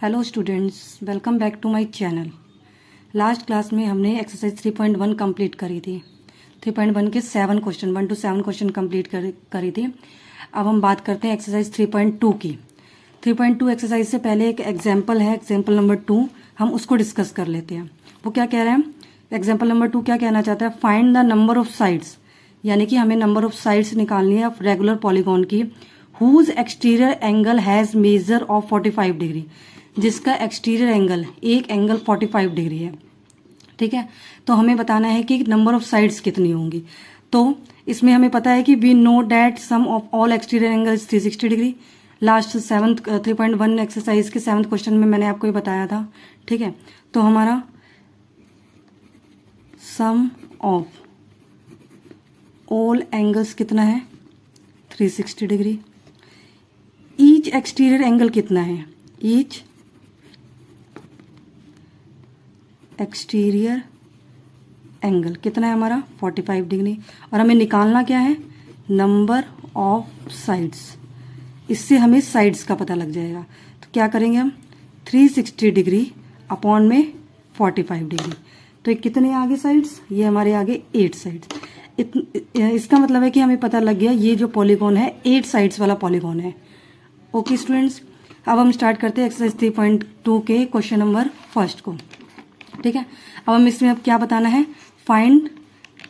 Hello students, welcome back to my channel. Last class में हमने exercise 3.1 complete करी थी। 3.1 के 7 क्वेश्चन 1 to 7 क्वेश्चन कंप्लीट करी थी। अब हम बात करते हैं एक्सरसाइज 3.2 की। 3.2 एक्सरसाइज से पहले एक एग्जाम्पल है, एग्जाम्पल नंबर 2, हम उसको डिस्कस कर लेते हैं। वो क्या कह रहे हैं? एग्जाम्पल नंबर 2 क्या कहना चाहता है? Find the number of sides, यानी कि हमें नंबर ऑफ साइड्स निकालनी है रेगुलर पॉलीगॉन की, whose exterior angle has measure of 45 degree, जिसका एक्सटीरियर एंगल एक एंगल 45 डिग्री है। ठीक है, तो हमें बताना है कि नंबर ऑफ साइड्स कितनी होंगी। तो इसमें हमें पता है कि we know that sum of all exterior angle 360 degree. Last 3.1 exercise के 7th क्वेश्चन में मैंने आपको ये बताया था। ठीक है, तो हमारा सम ऑफ ऑल एंगल्स कितना है? 360 डिग्री। ईच एक्सटीरियर एंगल कितना है? ईच एक्सटीरियर एंगल कितना है हमारा? 45 डिग्री। और हमें निकालना क्या है? Number of sides. इससे हमें साइड्स का पता लग जाएगा। तो क्या करेंगे हम? 360 डिग्री अपॉन में 45 डिग्री। तो ये कितने आगे साइड्स? ये हमारे आगे 8 साइड्स। इसका मतलब है कि हमें पता लग गया ये जो पॉलीगॉन है 8 साइड्स वाला पॉलीगॉन है। ओके स्टूडेंट्स, अब हम स्टार्ट करते हैं एक्सरसाइज 3.2 के क्वेश्चन नंबर फर्स्ट को। ठीक है, अब हम इसमें अब क्या बताना है? Find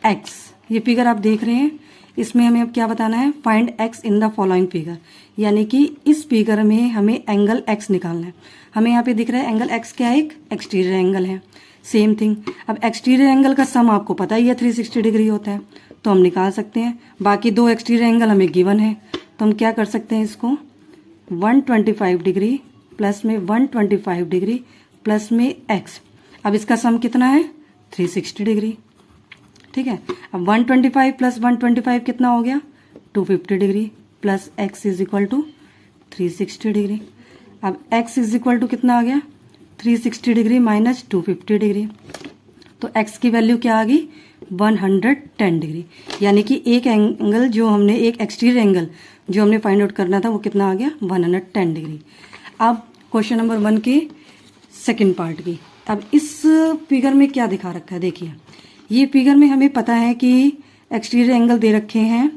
x. ये फिगर आप देख रहे हैं, इसमें हमें अब क्या बताना है? Find x in the following figure, यानी कि इस फिगर में हमें एंगल एक्स निकालना है। हमें यहाँ पे दिख रहा है एंगल एक्स क्या है? एक एक्सटीरियर एंगल है। सेम थिंग, अब एक्सटीरियर एंगल का सम आपको पता ही है 360 डिग्री होता है, तो हम निकाल सकते हैं। बाकी 2 एक्सटीरियर एंगल हमें गिवन है, तो हम क्या कर सकते हैं? इसको 125 डिग्री प्लस में 125 डिग्री प्लस में एक्स। अब इसका सम कितना है? 360 डिग्री। ठीक है, अब 125 प्लस 125 कितना हो गया? 250 degree plus x is equal to 360 degree. अब एक्स इज इक्वल टू कितना आ गया? 360 डिग्री माइनस 250 डिग्री। तो एक्स की वैल्यू क्या आ गई? 110 डिग्री। यानी कि एक एंगल जो हमने, एक एक्सटीरियर एंगल जो हमने फाइंड आउट करना था वो कितना आ गया? 110 डिग्री। अब क्वेश्चन नंबर 1 के सेकेंड पार्ट की। अब इस फिगर में क्या दिखा रखा है? देखिए, ये फिगर में हमें पता है कि एक्सटीरियर एंगल दे रखे हैं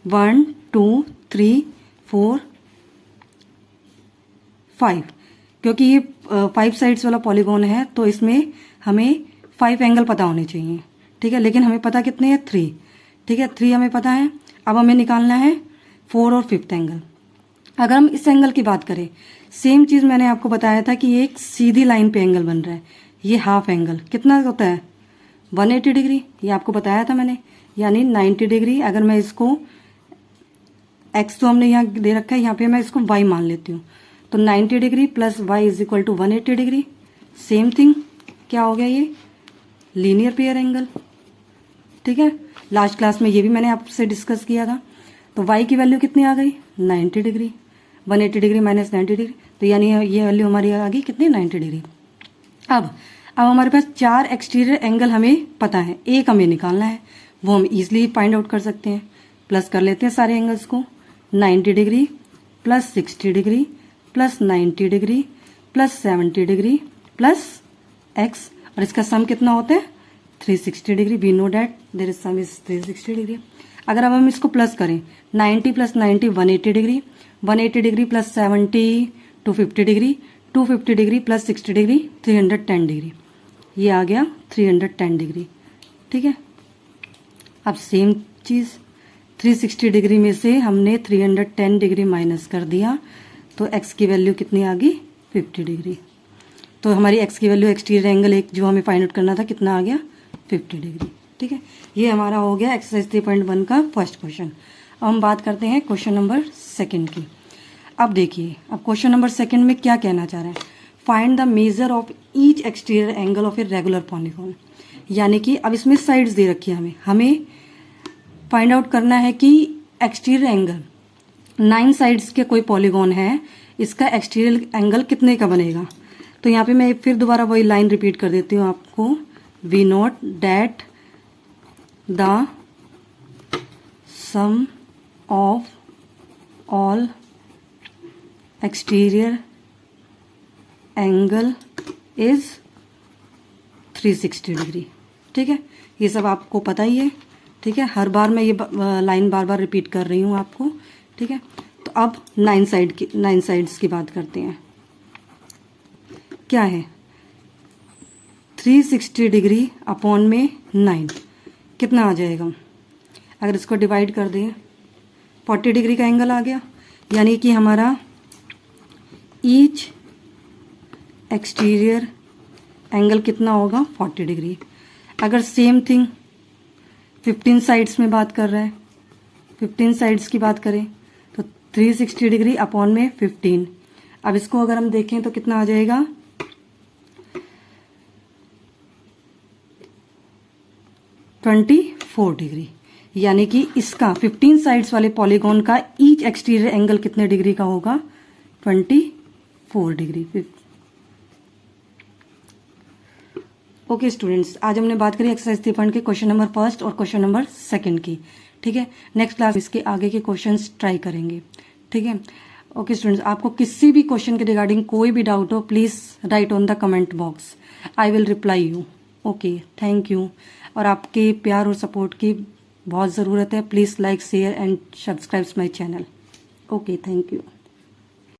1 2 3 4 5, क्योंकि ये 5 साइड्स वाला पॉलीगॉन है, तो इसमें हमें 5 एंगल पता होने चाहिए। ठीक है, लेकिन हमें पता कितने हैं? 3। ठीक है, 3 हमें पता है। अब हमें निकालना है 4 और 5th एंगल। अगर हम इस एंगल की बात करें, सेम चीज मैंने आपको बताया था कि एक सीधी लाइन पे एंगल बन रहा है। ये हाफ एंगल कितना होता है? 180 डिग्री, ये आपको बताया था मैंने, यानी 90 डिग्री। अगर मैं इसको एक्स तो हमने यहाँ दे रखा है, यहाँ पे मैं इसको वाई मान लेती हूँ, तो 90 degree plus y is equal to 180 degree. Same thing, क्या हो गया? ये लीनियर पेयर एंगल। ठीक है, लास्ट क्लास में ये भी मैंने आपसे डिस्कस किया था। तो वाई की वैल्यू कितनी आ गई? 90 डिग्री। 180 डिग्री माइनस 90 डिग्री, तो यानी ये वैल्यू हमारी आ गई कितनी? 90 डिग्री। अब हमारे पास 4 एक्सटीरियर एंगल हमें पता है, एक हमें निकालना है, वो हम इजीली फाइंड आउट कर सकते हैं। प्लस कर लेते हैं सारे एंगल्स को। 90 degree plus 60 degree plus 90 degree plus 70 degree plus x, और इसका सम कितना होता है? 360 degree. We know that there is sum is 360 degree. अगर अब हम इसको प्लस करें, 90 plus 90 180 degree, 180 degree plus 70 250 degree, 250 degree plus 60 degree 310 degree. ये आ गया 310 डिग्री। ठीक है, अब सेम चीज़ 360 डिग्री में से हमने 310 डिग्री माइनस कर दिया, तो एक्स की वैल्यू कितनी आ गई? 50 डिग्री। तो हमारी एक्स की वैल्यू एक्सटीरियर एंगल एक जो हमें फाइंड आउट करना था कितना आ गया? 50 डिग्री। ठीक है, ये हमारा हो गया एक्सरसाइज 3.1 का फर्स्ट क्वेश्चन। अब हम बात करते हैं क्वेश्चन नंबर सेकंड की। अब देखिए, अब क्वेश्चन नंबर सेकंड में क्या कहना चाह रहे हैं? Find the measure of each exterior angle of a regular polygon, यानी कि अब इसमें साइड्स दे रखी है, हमें फाइंड आउट करना है कि एक्सटीरियर एंगल 9 साइड्स के कोई पॉलीगॉन है, इसका एक्सटीरियर एंगल कितने का बनेगा। तो यहाँ पे मैं फिर दोबारा वही लाइन रिपीट कर देती हूँ आपको। We note that the sum of all exterior angle is 360 degree. ठीक है, ये सब आपको पता ही है। ठीक है, हर बार मैं ये लाइन बार बार रिपीट कर रही हूँ आपको। ठीक है, तो अब 9 साइड्स की बात करते हैं। क्या है 360 डिग्री अपॉन में 9 कितना आ जाएगा? अगर इसको डिवाइड कर दें 40 डिग्री का एंगल आ गया, यानी कि हमारा ईच एक्सटीरियर एंगल कितना होगा? 40 डिग्री। अगर सेम थिंग 15 साइड्स में बात कर रहा है, 15 साइड्स की बात करें तो 360 डिग्री अपॉन में 15। अब इसको अगर हम देखें तो कितना आ जाएगा? 24 डिग्री। यानी कि इसका 15 साइड्स वाले पॉलीगॉन का ईच एक्सटीरियर एंगल कितने डिग्री का होगा? 24 डिग्री। ओके स्टूडेंट्स, आज हमने बात करी एक्सरसाइज 3 के क्वेश्चन नंबर 1 और क्वेश्चन नंबर 2 की। ठीक है, नेक्स्ट क्लास इसके आगे के क्वेश्चंस ट्राई करेंगे। ठीक है, ओके स्टूडेंट्स, आपको किसी भी क्वेश्चन के रिगार्डिंग कोई भी डाउट हो please right on the comment box, I will reply you. Okay, thank you. और आपके प्यार और सपोर्ट की बहुत ज़रूरत है। Please like share and subscribe my channel. Okay, thank you.